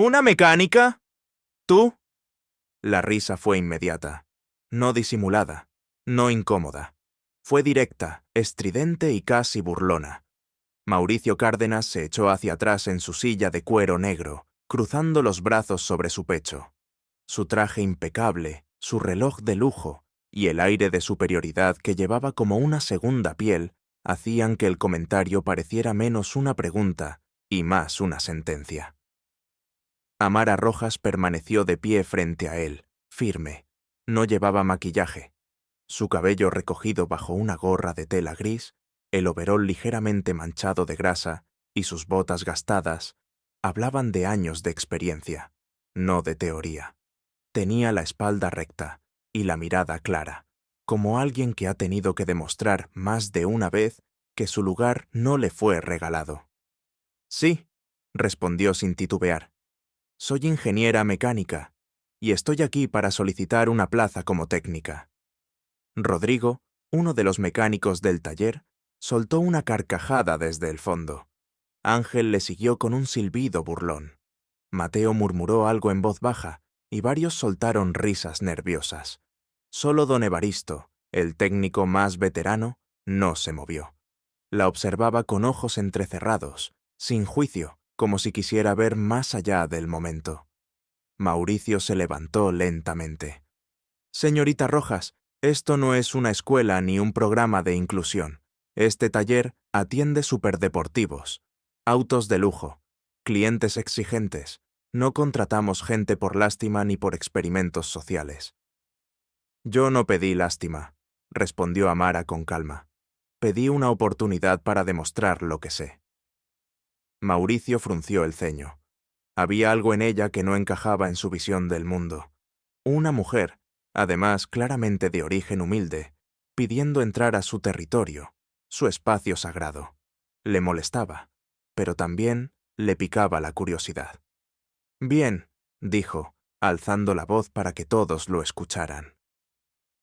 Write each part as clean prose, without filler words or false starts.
¿Una mecánica? ¿Tú? La risa fue inmediata, no disimulada, no incómoda. Fue directa, estridente y casi burlona. Mauricio Cárdenas se echó hacia atrás en su silla de cuero negro, cruzando los brazos sobre su pecho. Su traje impecable, su reloj de lujo y el aire de superioridad que llevaba como una segunda piel hacían que el comentario pareciera menos una pregunta y más una sentencia. Amara Rojas permaneció de pie frente a él, firme. No llevaba maquillaje. Su cabello recogido bajo una gorra de tela gris, el overol ligeramente manchado de grasa y sus botas gastadas hablaban de años de experiencia, no de teoría. Tenía la espalda recta y la mirada clara, como alguien que ha tenido que demostrar más de una vez que su lugar no le fue regalado. Sí, respondió sin titubear. Soy ingeniera mecánica y estoy aquí para solicitar una plaza como técnica. Rodrigo, uno de los mecánicos del taller, soltó una carcajada desde el fondo. Ángel le siguió con un silbido burlón. Mateo murmuró algo en voz baja y varios soltaron risas nerviosas. Solo don Evaristo, el técnico más veterano, no se movió. La observaba con ojos entrecerrados, sin juicio, como si quisiera ver más allá del momento. Mauricio se levantó lentamente. Señorita Rojas, esto no es una escuela ni un programa de inclusión. Este taller atiende superdeportivos, autos de lujo, clientes exigentes. No contratamos gente por lástima ni por experimentos sociales. Yo no pedí lástima, respondió Amara con calma. Pedí una oportunidad para demostrar lo que sé. Mauricio frunció el ceño. Había algo en ella que no encajaba en su visión del mundo. Una mujer, además claramente de origen humilde, pidiendo entrar a su territorio, su espacio sagrado. Le molestaba, pero también le picaba la curiosidad. Bien, dijo, alzando la voz para que todos lo escucharan.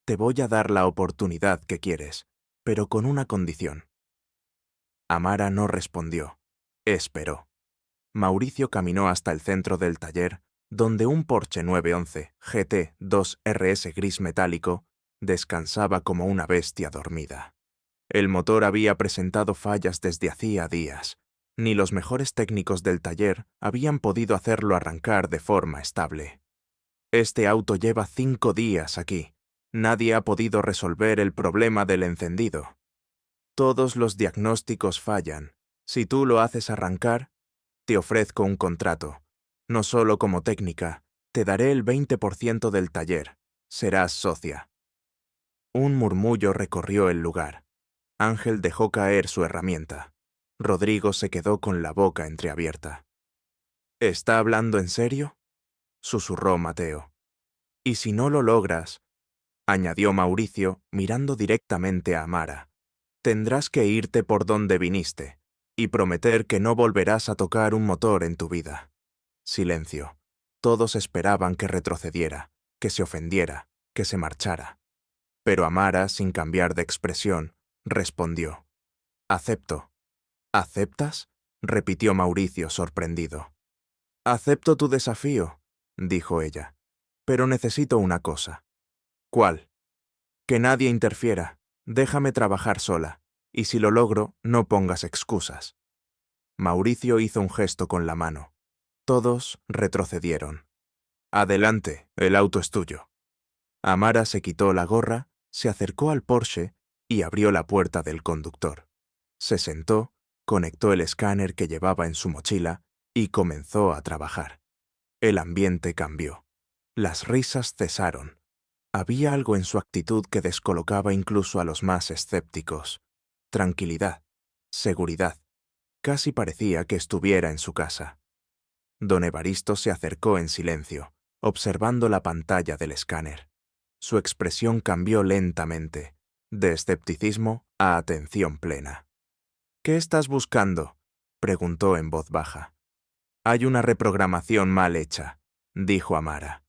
Te voy a dar la oportunidad que quieres, pero con una condición. Amara no respondió. Esperó. Mauricio caminó hasta el centro del taller, donde un Porsche 911 GT 2 RS gris metálico descansaba como una bestia dormida. El motor había presentado fallas desde hacía días. Ni los mejores técnicos del taller habían podido hacerlo arrancar de forma estable. Este auto lleva 5 días aquí. Nadie ha podido resolver el problema del encendido. Todos los diagnósticos fallan. Si tú lo haces arrancar, te ofrezco un contrato. No solo como técnica, te daré el 20% del taller. Serás socia. Un murmullo recorrió el lugar. Ángel dejó caer su herramienta. Rodrigo se quedó con la boca entreabierta. ¿Está hablando en serio?, susurró Mateo. Y si no lo logras, añadió Mauricio mirando directamente a Amara, tendrás que irte por donde viniste y prometer que no volverás a tocar un motor en tu vida. Silencio. Todos esperaban que retrocediera, que se ofendiera, que se marchara. Pero Amara, sin cambiar de expresión, respondió. Acepto. ¿Aceptas?, repitió Mauricio sorprendido. Acepto tu desafío, dijo ella, pero necesito una cosa. ¿Cuál? Que nadie interfiera. Déjame trabajar sola, y si lo logro, no pongas excusas. Mauricio hizo un gesto con la mano. Todos retrocedieron. Adelante, el auto es tuyo. Amara se quitó la gorra, se acercó al Porsche y abrió la puerta del conductor. Se sentó, conectó el escáner que llevaba en su mochila y comenzó a trabajar. El ambiente cambió. Las risas cesaron. Había algo en su actitud que descolocaba incluso a los más escépticos. Tranquilidad, seguridad. Casi parecía que estuviera en su casa. Don Evaristo se acercó en silencio, observando la pantalla del escáner. Su expresión cambió lentamente, de escepticismo a atención plena. ¿Qué estás buscando?, preguntó en voz baja. Hay una reprogramación mal hecha, dijo Amara.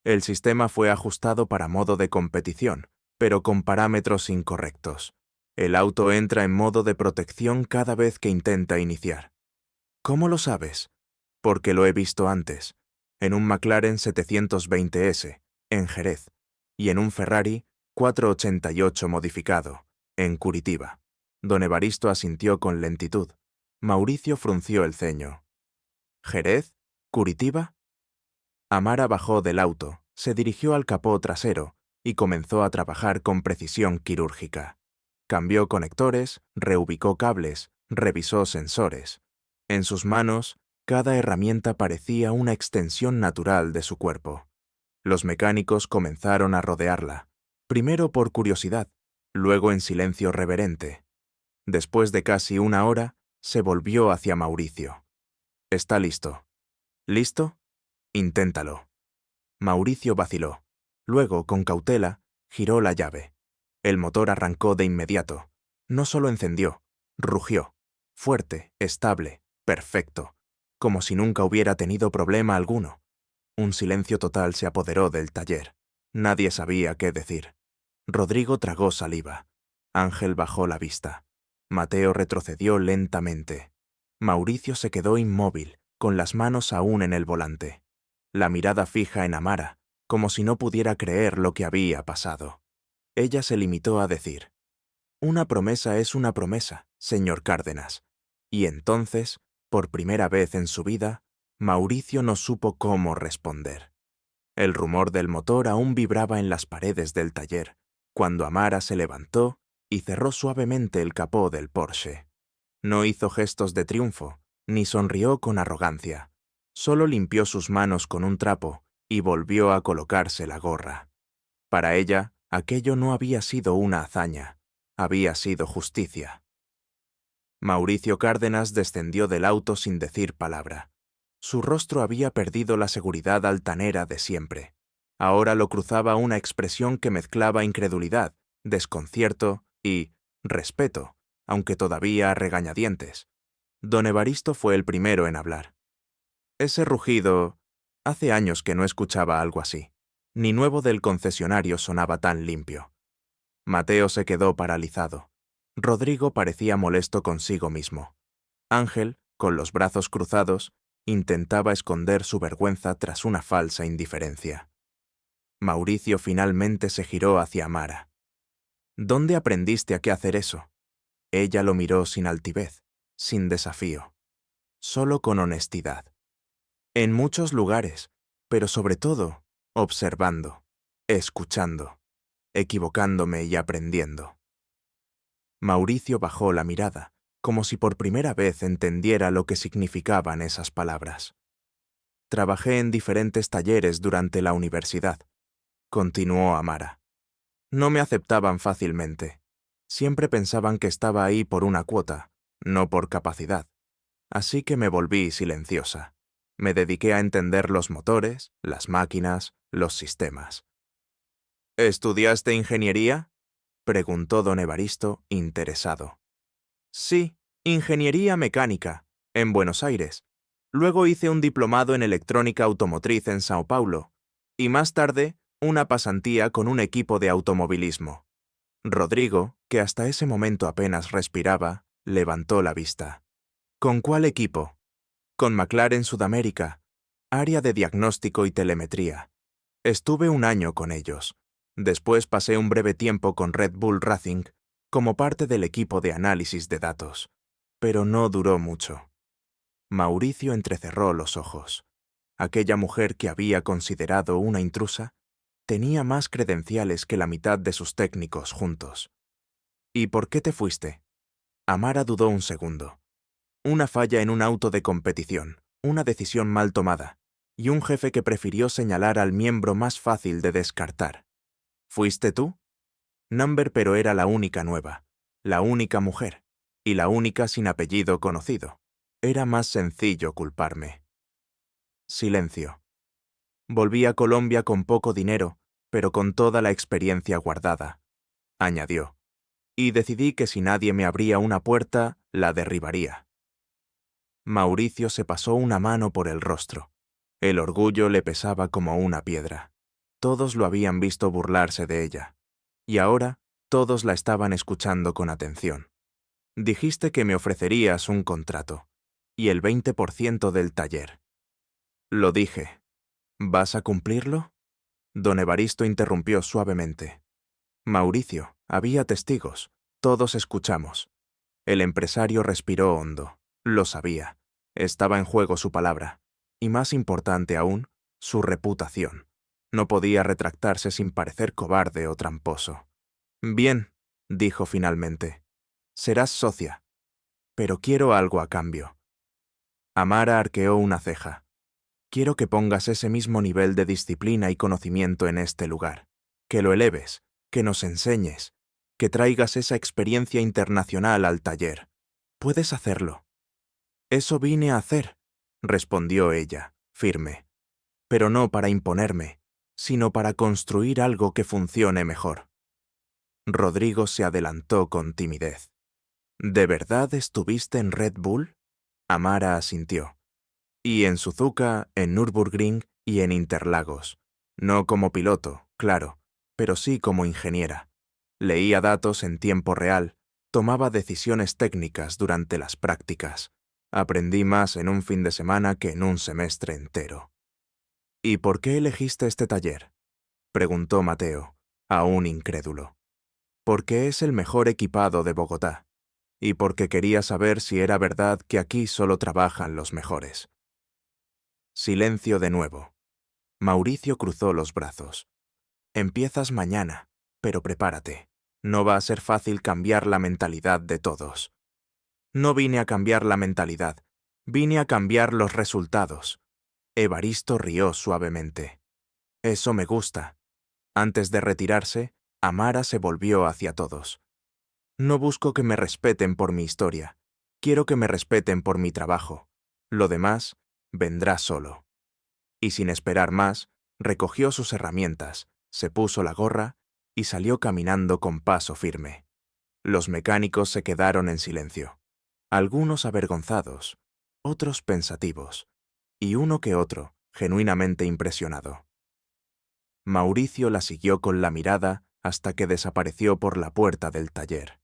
El sistema fue ajustado para modo de competición, pero con parámetros incorrectos. El auto entra en modo de protección cada vez que intenta iniciar. ¿Cómo lo sabes?, porque lo he visto antes, en un McLaren 720S, en Jerez, y en un Ferrari 488 modificado, en Curitiba. Don Evaristo asintió con lentitud. Mauricio frunció el ceño. ¿Jerez? ¿Curitiba? Amara bajó del auto, se dirigió al capó trasero y comenzó a trabajar con precisión quirúrgica. Cambió conectores, reubicó cables, revisó sensores. En sus manos, cada herramienta parecía una extensión natural de su cuerpo. Los mecánicos comenzaron a rodearla, primero por curiosidad, luego en silencio reverente. Después de casi una hora, se volvió hacia Mauricio. «¿Está listo?» «¿Listo? Inténtalo». Mauricio vaciló. Luego, con cautela, giró la llave. El motor arrancó de inmediato. No solo encendió, rugió. Fuerte, estable, perfecto. Como si nunca hubiera tenido problema alguno. Un silencio total se apoderó del taller. Nadie sabía qué decir. Rodrigo tragó saliva. Ángel bajó la vista. Mateo retrocedió lentamente. Mauricio se quedó inmóvil, con las manos aún en el volante. La mirada fija en Amara, como si no pudiera creer lo que había pasado. Ella se limitó a decir: «Una promesa es una promesa, señor Cárdenas». Y entonces, por primera vez en su vida, Mauricio no supo cómo responder. El rumor del motor aún vibraba en las paredes del taller, cuando Amara se levantó y cerró suavemente el capó del Porsche. No hizo gestos de triunfo, ni sonrió con arrogancia. Solo limpió sus manos con un trapo y volvió a colocarse la gorra. Para ella, aquello no había sido una hazaña, había sido justicia. Mauricio Cárdenas descendió del auto sin decir palabra. Su rostro había perdido la seguridad altanera de siempre. Ahora lo cruzaba una expresión que mezclaba incredulidad, desconcierto y respeto, aunque todavía a regañadientes. Don Evaristo fue el primero en hablar. Ese rugido... Hace años que no escuchaba algo así. Ni nuevo del concesionario sonaba tan limpio. Mateo se quedó paralizado. Rodrigo parecía molesto consigo mismo. Ángel, con los brazos cruzados, intentaba esconder su vergüenza tras una falsa indiferencia. Mauricio finalmente se giró hacia Amara. «¿Dónde aprendiste a qué hacer eso?» Ella lo miró sin altivez, sin desafío, solo con honestidad. «En muchos lugares, pero sobre todo, observando, escuchando, equivocándome y aprendiendo». Mauricio bajó la mirada, como si por primera vez entendiera lo que significaban esas palabras. «Trabajé en diferentes talleres durante la universidad», continuó Amara. «No me aceptaban fácilmente. Siempre pensaban que estaba ahí por una cuota, no por capacidad. Así que me volví silenciosa. Me dediqué a entender los motores, las máquinas, los sistemas». «¿Estudiaste ingeniería?», preguntó don Evaristo, interesado. «Sí, ingeniería mecánica, en Buenos Aires. Luego hice un diplomado en electrónica automotriz en Sao Paulo, y más tarde una pasantía con un equipo de automovilismo». Rodrigo, que hasta ese momento apenas respiraba, levantó la vista. «¿Con cuál equipo?» «Con McLaren Sudamérica, área de diagnóstico y telemetría. Estuve un año con ellos. Después pasé un breve tiempo con Red Bull Racing como parte del equipo de análisis de datos, pero no duró mucho». Mauricio entrecerró los ojos. Aquella mujer que había considerado una intrusa tenía más credenciales que la mitad de sus técnicos juntos. «¿Y por qué te fuiste?» Amara dudó un segundo. Una falla en un auto de competición, una decisión mal tomada, y un jefe que prefirió señalar al miembro más fácil de descartar. «¿Fuiste tú?» Number, pero era la única nueva, la única mujer, y la única sin apellido conocido. Era más sencillo culparme. Silencio. «Volví a Colombia con poco dinero, pero con toda la experiencia guardada», añadió. «Y decidí que si nadie me abría una puerta, la derribaría». Mauricio se pasó una mano por el rostro. El orgullo le pesaba como una piedra. Todos lo habían visto burlarse de ella. Y ahora, todos la estaban escuchando con atención. «Dijiste que me ofrecerías un contrato. Y el 20% del taller». Lo dije. ¿Vas a cumplirlo? Don Evaristo interrumpió suavemente. Mauricio, había testigos. Todos escuchamos. El empresario respiró hondo. Lo sabía. Estaba en juego su palabra. Y más importante aún, su reputación. No podía retractarse sin parecer cobarde o tramposo. Bien, dijo finalmente. Serás socia. Pero quiero algo a cambio. Amara arqueó una ceja. Quiero que pongas ese mismo nivel de disciplina y conocimiento en este lugar. Que lo eleves, que nos enseñes, que traigas esa experiencia internacional al taller. Puedes hacerlo. Eso vine a hacer, respondió ella, firme. Pero no para imponerme, sino para construir algo que funcione mejor. Rodrigo se adelantó con timidez. ¿De verdad estuviste en Red Bull? Amara asintió. Y en Suzuka, en Nürburgring y en Interlagos. No como piloto, claro, pero sí como ingeniera. Leía datos en tiempo real, tomaba decisiones técnicas durante las prácticas. Aprendí más en un fin de semana que en un semestre entero. ¿Y por qué elegiste este taller?, preguntó Mateo, aún incrédulo. Porque es el mejor equipado de Bogotá, y porque quería saber si era verdad que aquí solo trabajan los mejores. Silencio de nuevo. Mauricio cruzó los brazos. Empiezas mañana, pero prepárate. No va a ser fácil cambiar la mentalidad de todos. No vine a cambiar la mentalidad, vine a cambiar los resultados. Evaristo rió suavemente. Eso me gusta. Antes de retirarse, Amara se volvió hacia todos. No busco que me respeten por mi historia. Quiero que me respeten por mi trabajo. Lo demás vendrá solo. Y sin esperar más, recogió sus herramientas, se puso la gorra y salió caminando con paso firme. Los mecánicos se quedaron en silencio. Algunos avergonzados, otros pensativos, y uno que otro genuinamente impresionado. Mauricio la siguió con la mirada hasta que desapareció por la puerta del taller.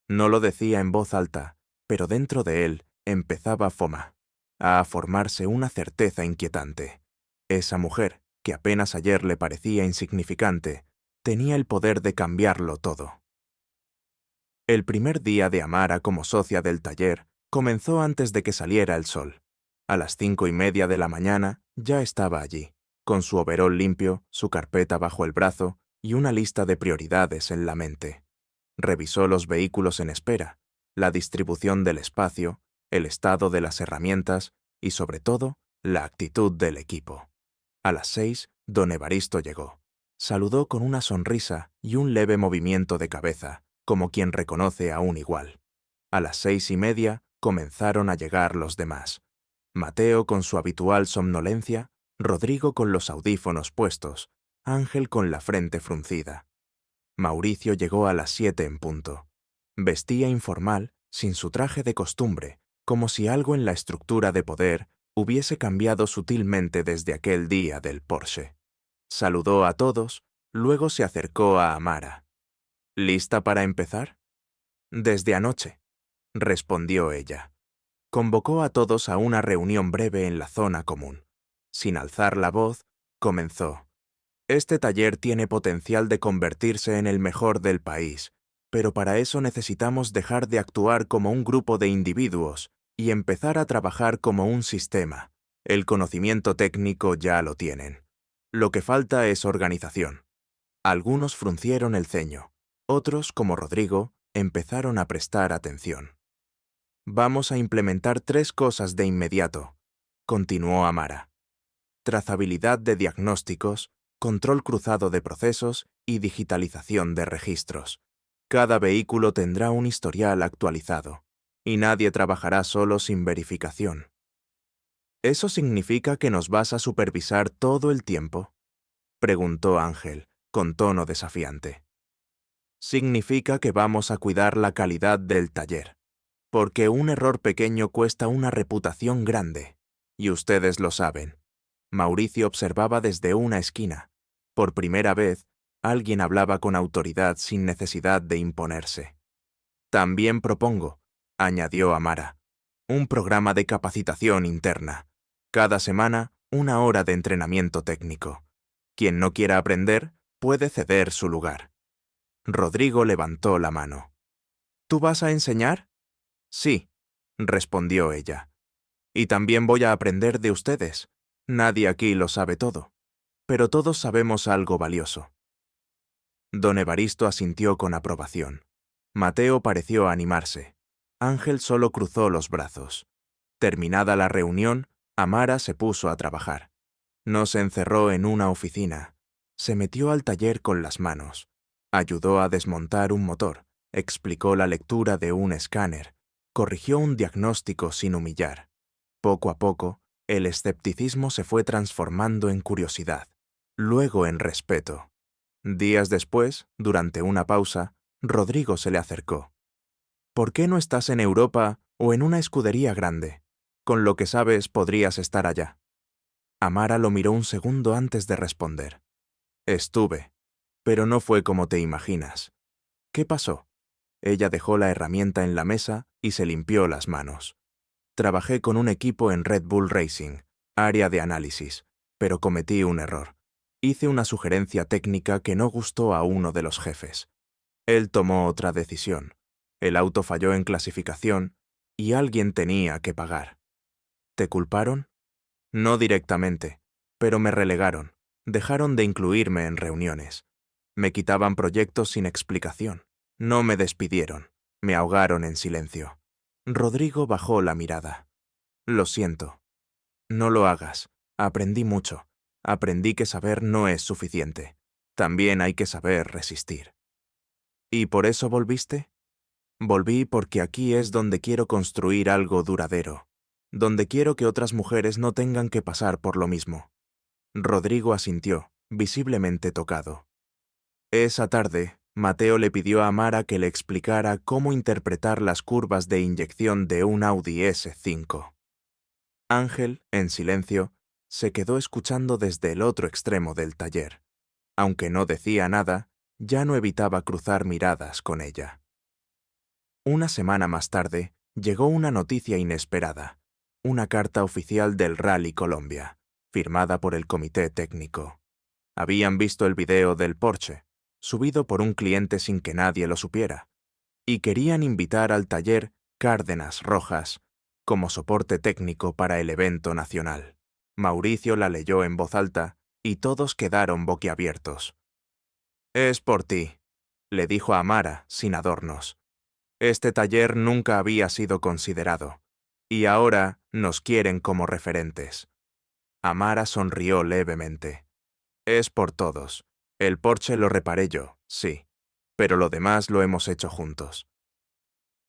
No lo decía en voz alta, pero dentro de él empezaba a formarse una certeza inquietante. Esa mujer, que apenas ayer le parecía insignificante, tenía el poder de cambiarlo todo. El primer día de Amara como socia del taller comenzó antes de que saliera el sol. A las 5:30 de la mañana ya estaba allí, con su overol limpio, su carpeta bajo el brazo y una lista de prioridades en la mente. Revisó los vehículos en espera, la distribución del espacio, el estado de las herramientas y, sobre todo, la actitud del equipo. A las 6, don Evaristo llegó. Saludó con una sonrisa y un leve movimiento de cabeza, como quien reconoce a un igual. A las 6:30 comenzaron a llegar los demás. Mateo con su habitual somnolencia, Rodrigo con los audífonos puestos, Ángel con la frente fruncida. Mauricio llegó a las 7 en punto. Vestía informal, sin su traje de costumbre, como si algo en la estructura de poder hubiese cambiado sutilmente desde aquel día del Porsche. Saludó a todos, luego se acercó a Amara. ¿Lista para empezar? Desde anoche, respondió ella. Convocó a todos a una reunión breve en la zona común. Sin alzar la voz, comenzó. Este taller tiene potencial de convertirse en el mejor del país, pero para eso necesitamos dejar de actuar como un grupo de individuos y empezar a trabajar como un sistema. El conocimiento técnico ya lo tienen. Lo que falta es organización. Algunos fruncieron el ceño, otros, como Rodrigo, empezaron a prestar atención. Vamos a implementar 3 cosas de inmediato, continuó Amara. Trazabilidad de diagnósticos, control cruzado de procesos y digitalización de registros. Cada vehículo tendrá un historial actualizado, y nadie trabajará solo sin verificación. ¿Eso significa que nos vas a supervisar todo el tiempo?, preguntó Ángel, con tono desafiante. Significa que vamos a cuidar la calidad del taller, porque un error pequeño cuesta una reputación grande, y ustedes lo saben. Mauricio observaba desde una esquina. Por primera vez, alguien hablaba con autoridad sin necesidad de imponerse. También propongo, añadió Amara, un programa de capacitación interna. Cada semana, una hora de entrenamiento técnico. Quien no quiera aprender puede ceder su lugar. Rodrigo levantó la mano. ¿Tú vas a enseñar? Sí, respondió ella. Y también voy a aprender de ustedes. Nadie aquí lo sabe todo, pero todos sabemos algo valioso. Don Evaristo asintió con aprobación. Mateo pareció animarse. Ángel solo cruzó los brazos. Terminada la reunión, Amara se puso a trabajar. No se encerró en una oficina. Se metió al taller con las manos. Ayudó a desmontar un motor, explicó la lectura de un escáner, corrigió un diagnóstico sin humillar. Poco a poco, el escepticismo se fue transformando en curiosidad, luego en respeto. Días después, durante una pausa, Rodrigo se le acercó. ¿Por qué no estás en Europa o en una escudería grande? Con lo que sabes, podrías estar allá. Amara lo miró un segundo antes de responder. Estuve, pero no fue como te imaginas. ¿Qué pasó? Ella dejó la herramienta en la mesa y se limpió las manos. Trabajé con un equipo en Red Bull Racing, área de análisis, pero cometí un error. Hice una sugerencia técnica que no gustó a uno de los jefes. Él tomó otra decisión. El auto falló en clasificación y alguien tenía que pagar. ¿Te culparon? No directamente, pero me relegaron. Dejaron de incluirme en reuniones. Me quitaban proyectos sin explicación. No me despidieron. Me ahogaron en silencio. Rodrigo bajó la mirada. Lo siento. No lo hagas. Aprendí mucho. Aprendí que saber no es suficiente. También hay que saber resistir. ¿Y por eso volviste? Volví porque aquí es donde quiero construir algo duradero, donde quiero que otras mujeres no tengan que pasar por lo mismo. Rodrigo asintió, visiblemente tocado. Esa tarde, Mateo le pidió a Amara que le explicara cómo interpretar las curvas de inyección de un Audi S5. Ángel, en silencio, se quedó escuchando desde el otro extremo del taller. Aunque no decía nada, ya no evitaba cruzar miradas con ella. Una semana más tarde, llegó una noticia inesperada, una carta oficial del Rally Colombia, firmada por el comité técnico. Habían visto el video del Porsche, subido por un cliente sin que nadie lo supiera, y querían invitar al taller Cárdenas Rojas como soporte técnico para el evento nacional. Mauricio la leyó en voz alta y todos quedaron boquiabiertos. «Es por ti», le dijo a Amara, sin adornos. «Este taller nunca había sido considerado, y ahora nos quieren como referentes». Amara sonrió levemente. «Es por todos. El Porsche lo reparé yo, sí, pero lo demás lo hemos hecho juntos».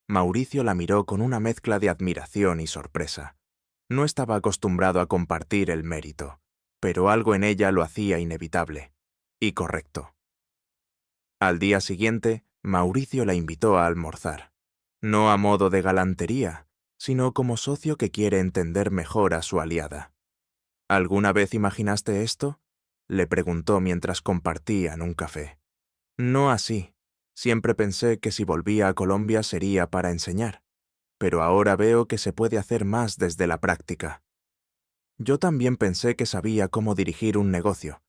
Mauricio la miró con una mezcla de admiración y sorpresa. No estaba acostumbrado a compartir el mérito, pero algo en ella lo hacía inevitable y correcto. Al día siguiente, Mauricio la invitó a almorzar, no a modo de galantería, sino como socio que quiere entender mejor a su aliada. ¿Alguna vez imaginaste esto?, le preguntó mientras compartían un café. No así. Siempre pensé que si volvía a Colombia sería para enseñar, pero ahora veo que se puede hacer más desde la práctica. Yo también pensé que sabía cómo dirigir un negocio,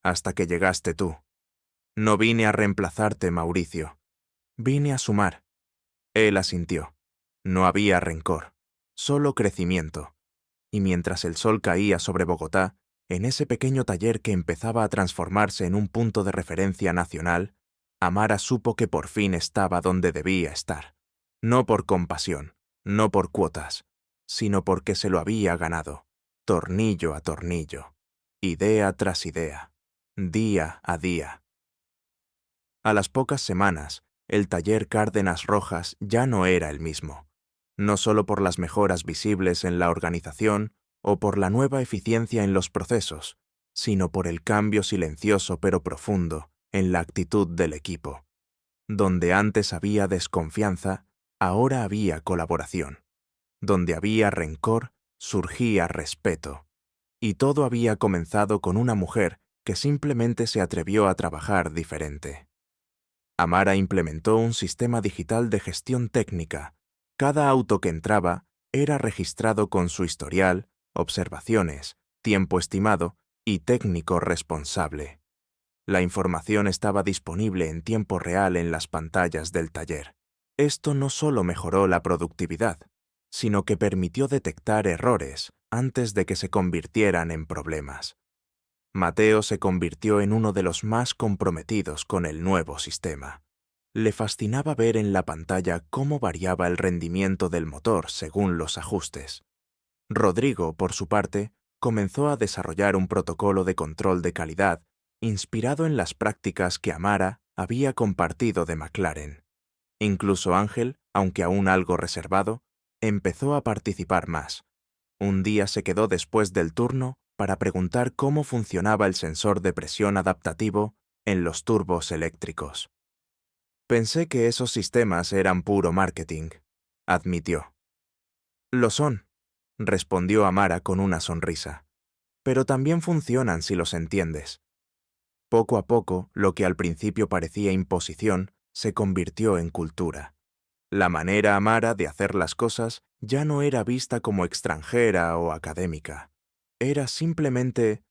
hasta que llegaste tú. No vine a reemplazarte, Mauricio. Vine a sumar. Él asintió. No había rencor, solo crecimiento. Y mientras el sol caía sobre Bogotá, en ese pequeño taller que empezaba a transformarse en un punto de referencia nacional, Amara supo que por fin estaba donde debía estar. No por compasión, no por cuotas, sino porque se lo había ganado, tornillo a tornillo, idea tras idea, día a día. A las pocas semanas, el taller Cárdenas Rojas ya no era el mismo, no solo por las mejoras visibles en la organización o por la nueva eficiencia en los procesos, sino por el cambio silencioso pero profundo en la actitud del equipo. Donde antes había desconfianza, ahora había colaboración. Donde había rencor, surgía respeto. Y todo había comenzado con una mujer que simplemente se atrevió a trabajar diferente. Amara implementó un sistema digital de gestión técnica. Cada auto que entraba era registrado con su historial, observaciones, tiempo estimado y técnico responsable. La información estaba disponible en tiempo real en las pantallas del taller. Esto no solo mejoró la productividad, sino que permitió detectar errores antes de que se convirtieran en problemas. Mateo se convirtió en uno de los más comprometidos con el nuevo sistema. Le fascinaba ver en la pantalla cómo variaba el rendimiento del motor según los ajustes. Rodrigo, por su parte, comenzó a desarrollar un protocolo de control de calidad inspirado en las prácticas que Amara había compartido de McLaren. Incluso Ángel, aunque aún algo reservado, empezó a participar más. Un día se quedó después del turno para preguntar cómo funcionaba el sensor de presión adaptativo en los turbos eléctricos. Pensé que esos sistemas eran puro marketing, admitió. Lo son, respondió Amara con una sonrisa. Pero también funcionan si los entiendes. Poco a poco, lo que al principio parecía imposición se convirtió en cultura. La manera Amara de hacer las cosas ya no era vista como extranjera o académica. Era simplemente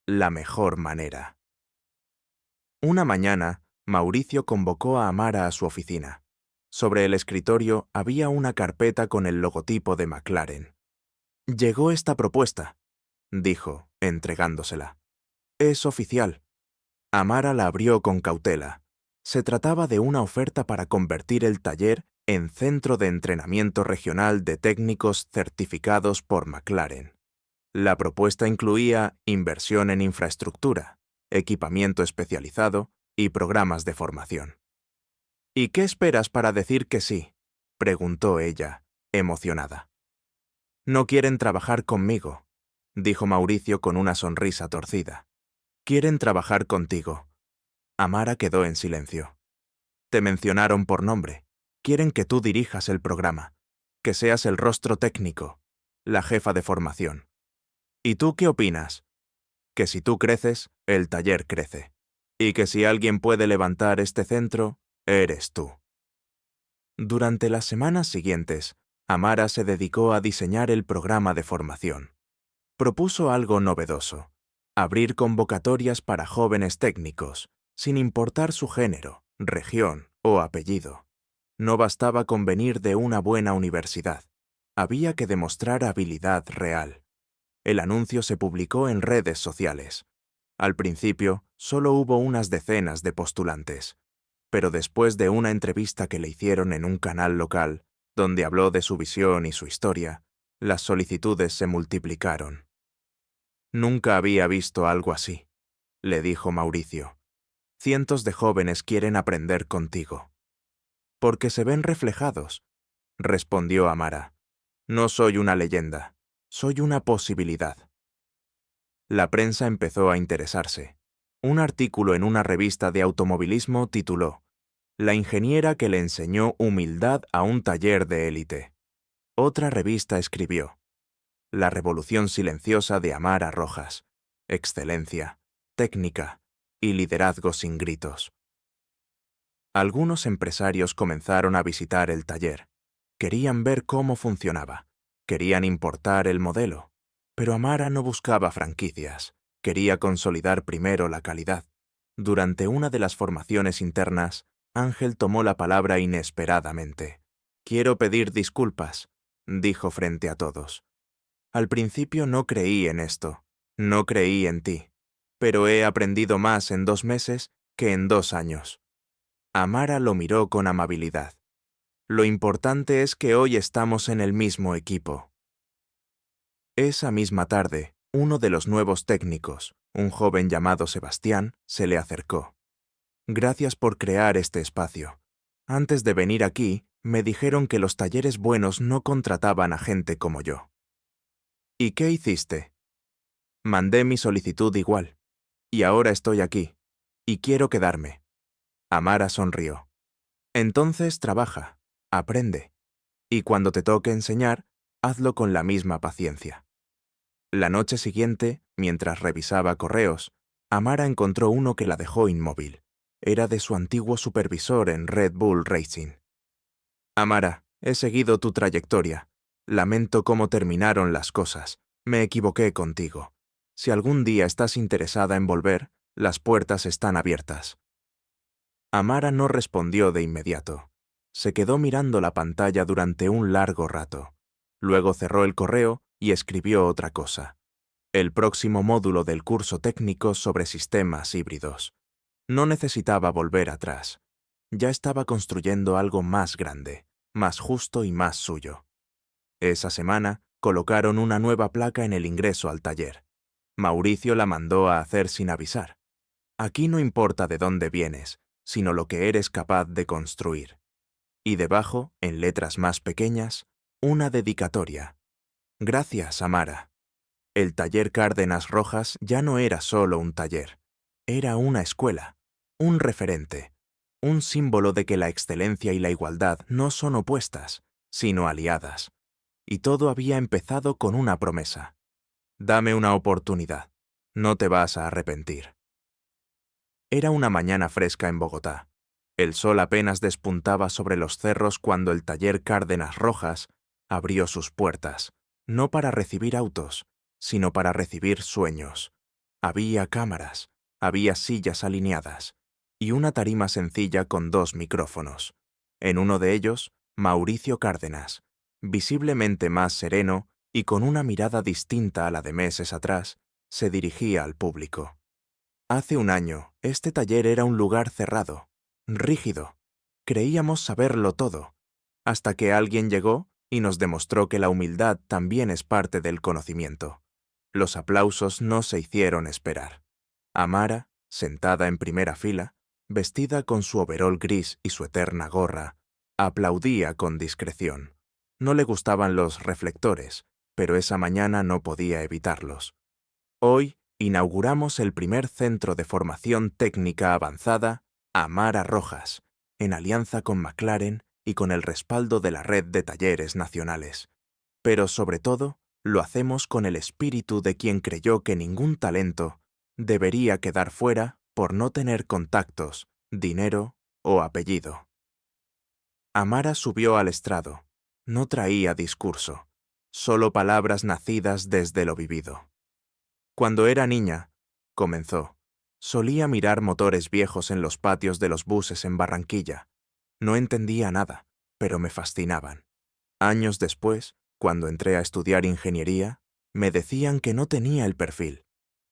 la mejor manera. Una mañana, Mauricio convocó a Amara a su oficina. Sobre el escritorio había una carpeta con el logotipo de McLaren. «Llegó esta propuesta», dijo, entregándosela. «Es oficial». Amara la abrió con cautela. Se trataba de una oferta para convertir el taller en centro de entrenamiento regional de técnicos certificados por McLaren. La propuesta incluía inversión en infraestructura, equipamiento especializado y programas de formación. «¿Y qué esperas para decir que sí?», preguntó ella, emocionada. «No quieren trabajar conmigo», dijo Mauricio con una sonrisa torcida. «Quieren trabajar contigo». Amara quedó en silencio. «Te mencionaron por nombre. Quieren que tú dirijas el programa, que seas el rostro técnico, la jefa de formación. ¿Y tú qué opinas? Que si tú creces, el taller crece. Y que si alguien puede levantar este centro, eres tú». Durante las semanas siguientes, Amara se dedicó a diseñar el programa de formación. Propuso algo novedoso: abrir convocatorias para jóvenes técnicos, sin importar su género, región o apellido. No bastaba con venir de una buena universidad. Había que demostrar habilidad real. El anuncio se publicó en redes sociales. Al principio, solo hubo unas decenas de postulantes. Pero después de una entrevista que le hicieron en un canal local, donde habló de su visión y su historia, las solicitudes se multiplicaron. «Nunca había visto algo así», le dijo Mauricio. «Cientos de jóvenes quieren aprender contigo». «Porque se ven reflejados», respondió Amara. «No soy una leyenda, soy una posibilidad». La prensa empezó a interesarse. Un artículo en una revista de automovilismo tituló «La ingeniera que le enseñó humildad a un taller de élite». Otra revista escribió «La revolución silenciosa de Amara Rojas. Excelencia, técnica y liderazgo sin gritos». Algunos empresarios comenzaron a visitar el taller. Querían ver cómo funcionaba. Querían importar el modelo. Pero Amara no buscaba franquicias. Quería consolidar primero la calidad. Durante una de las formaciones internas, Ángel tomó la palabra inesperadamente. «Quiero pedir disculpas», dijo frente a todos. «Al principio no creí en esto. No creí en ti. Pero he aprendido más en 2 meses que en 2 años». Amara lo miró con amabilidad. «Lo importante es que hoy estamos en el mismo equipo». Esa misma tarde, uno de los nuevos técnicos, un joven llamado Sebastián, se le acercó. «Gracias por crear este espacio. Antes de venir aquí, me dijeron que los talleres buenos no contrataban a gente como yo». «¿Y qué hiciste?» «Mandé mi solicitud igual. Y ahora estoy aquí. Y quiero quedarme». Amara sonrió. «Entonces trabaja, aprende. Y cuando te toque enseñar, hazlo con la misma paciencia». La noche siguiente, mientras revisaba correos, Amara encontró uno que la dejó inmóvil. Era de su antiguo supervisor en Red Bull Racing. «Amara, he seguido tu trayectoria. Lamento cómo terminaron las cosas. Me equivoqué contigo. Si algún día estás interesada en volver, las puertas están abiertas. Amara no respondió de inmediato. Se quedó mirando la pantalla durante un largo rato. Luego cerró el correo y escribió otra cosa. El próximo módulo del curso técnico sobre sistemas híbridos. No necesitaba volver atrás. Ya estaba construyendo algo más grande, más justo y más suyo. Esa semana colocaron una nueva placa en el ingreso al taller. Mauricio la mandó a hacer sin avisar. Aquí no importa de dónde vienes, sino lo que eres capaz de construir. Y debajo, en letras más pequeñas, una dedicatoria. Gracias, Amara. El taller Cárdenas Rojas ya no era solo un taller. Era una escuela, un referente, un símbolo de que la excelencia y la igualdad no son opuestas, sino aliadas. Y todo había empezado con una promesa. Dame una oportunidad. No te vas a arrepentir. Era una mañana fresca en Bogotá. El sol apenas despuntaba sobre los cerros cuando el taller Cárdenas Rojas abrió sus puertas, no para recibir autos, sino para recibir sueños. Había cámaras, había sillas alineadas y una tarima sencilla con 2 micrófonos. En uno de ellos, Mauricio Cárdenas, visiblemente más sereno y con una mirada distinta a la de meses atrás, se dirigía al público. Hace un año, este taller era un lugar cerrado, rígido. Creíamos saberlo todo, hasta que alguien llegó y nos demostró que la humildad también es parte del conocimiento. Los aplausos no se hicieron esperar. Amara, sentada en primera fila, vestida con su overol gris y su eterna gorra, aplaudía con discreción. No le gustaban los reflectores, pero esa mañana no podía evitarlos. Hoy inauguramos el primer centro de formación técnica avanzada, Amara Rojas, en alianza con McLaren y con el respaldo de la red de talleres nacionales. Pero sobre todo, lo hacemos con el espíritu de quien creyó que ningún talento debería quedar fuera por no tener contactos, dinero o apellido. Amara subió al estrado. No traía discurso, solo palabras nacidas desde lo vivido. Cuando era niña, comenzó, solía mirar motores viejos en los patios de los buses en Barranquilla. No entendía nada, pero me fascinaban. Años después, cuando entré a estudiar ingeniería, me decían que no tenía el perfil,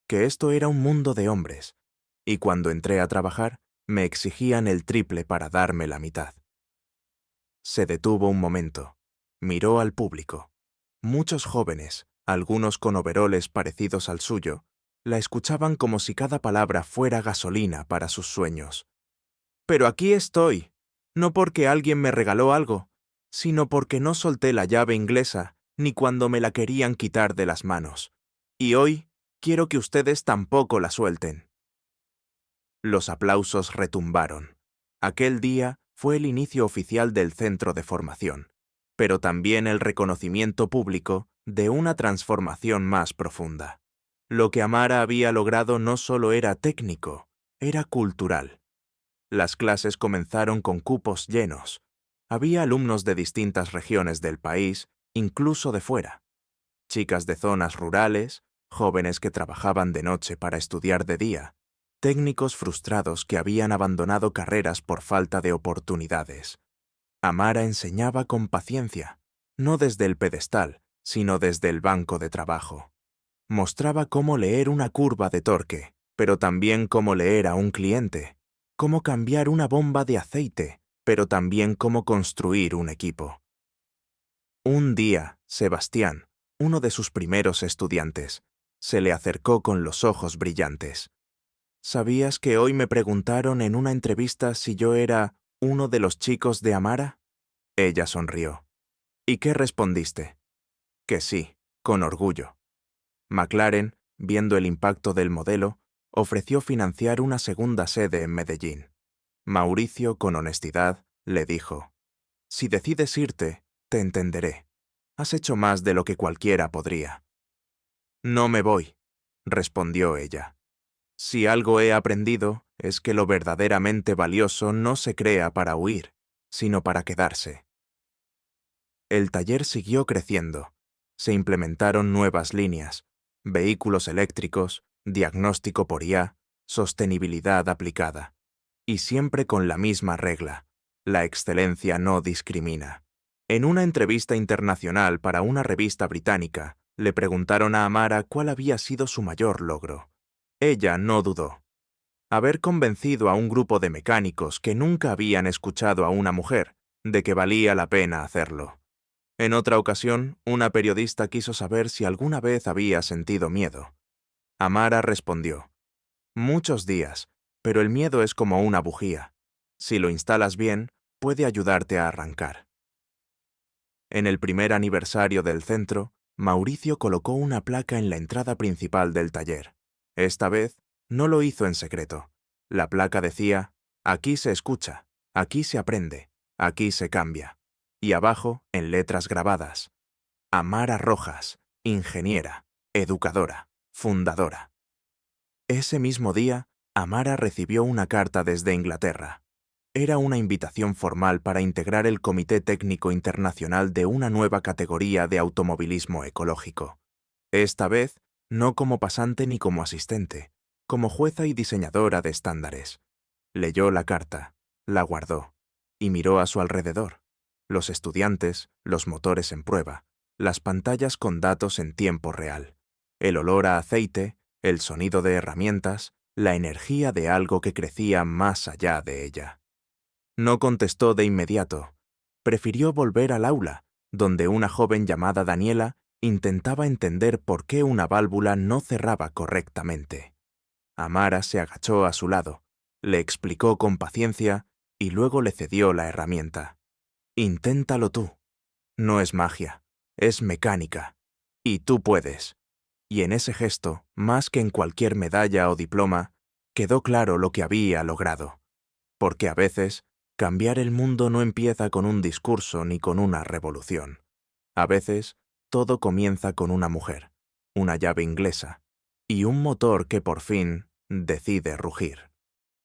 que esto era un mundo de hombres, y cuando entré a trabajar, me exigían el triple para darme la mitad. Se detuvo un momento, miró al público. Muchos jóvenes, algunos con overoles parecidos al suyo, la escuchaban como si cada palabra fuera gasolina para sus sueños. Pero aquí estoy, no porque alguien me regaló algo, sino porque no solté la llave inglesa ni cuando me la querían quitar de las manos. Y hoy quiero que ustedes tampoco la suelten. Los aplausos retumbaron. Aquel día fue el inicio oficial del centro de formación, pero también el reconocimiento público de una transformación más profunda. Lo que Amara había logrado no solo era técnico, era cultural. Las clases comenzaron con cupos llenos. Había alumnos de distintas regiones del país, incluso de fuera. Chicas de zonas rurales, jóvenes que trabajaban de noche para estudiar de día, técnicos frustrados que habían abandonado carreras por falta de oportunidades. Amara enseñaba con paciencia, no desde el pedestal, sino desde el banco de trabajo. Mostraba cómo leer una curva de torque, pero también cómo leer a un cliente, cómo cambiar una bomba de aceite, pero también cómo construir un equipo. Un día, Sebastián, uno de sus primeros estudiantes, se le acercó con los ojos brillantes. ¿Sabías que hoy me preguntaron en una entrevista si yo era uno de los chicos de Amara? Ella sonrió. ¿Y qué respondiste? Que sí, con orgullo. McLaren, viendo el impacto del modelo, ofreció financiar una segunda sede en Medellín. Mauricio, con honestidad, le dijo: «Si decides irte, te entenderé. Has hecho más de lo que cualquiera podría». «No me voy», respondió ella. «Si algo he aprendido es que lo verdaderamente valioso no se crea para huir, sino para quedarse». El taller siguió creciendo. Se implementaron nuevas líneas, vehículos eléctricos, diagnóstico por IA, sostenibilidad aplicada. Y siempre con la misma regla: la excelencia no discrimina. En una entrevista internacional para una revista británica, le preguntaron a Amara cuál había sido su mayor logro. Ella no dudó: haber convencido a un grupo de mecánicos que nunca habían escuchado a una mujer de que valía la pena hacerlo. En otra ocasión, una periodista quiso saber si alguna vez había sentido miedo. Amara respondió: muchos días, pero el miedo es como una bujía. Si lo instalas bien, puede ayudarte a arrancar. En el primer aniversario del centro, Mauricio colocó una placa en la entrada principal del taller. Esta vez, no lo hizo en secreto. La placa decía: aquí se escucha, aquí se aprende, aquí se cambia. Y abajo, en letras grabadas: Amara Rojas, ingeniera, educadora, fundadora. Ese mismo día, Amara recibió una carta desde Inglaterra. Era una invitación formal para integrar el Comité Técnico Internacional de una nueva categoría de automovilismo ecológico. Esta vez, no como pasante ni como asistente, como jueza y diseñadora de estándares. Leyó la carta, la guardó, y miró a su alrededor: los estudiantes, los motores en prueba, las pantallas con datos en tiempo real, el olor a aceite, el sonido de herramientas, la energía de algo que crecía más allá de ella. No contestó de inmediato. Prefirió volver al aula, donde una joven llamada Daniela intentaba entender por qué una válvula no cerraba correctamente. Amara se agachó a su lado, le explicó con paciencia y luego le cedió la herramienta. Inténtalo tú. No es magia, es mecánica. Y tú puedes. Y en ese gesto, más que en cualquier medalla o diploma, quedó claro lo que había logrado. Porque a veces, cambiar el mundo no empieza con un discurso ni con una revolución. A veces, todo comienza con una mujer, una llave inglesa y un motor que por fin decide rugir.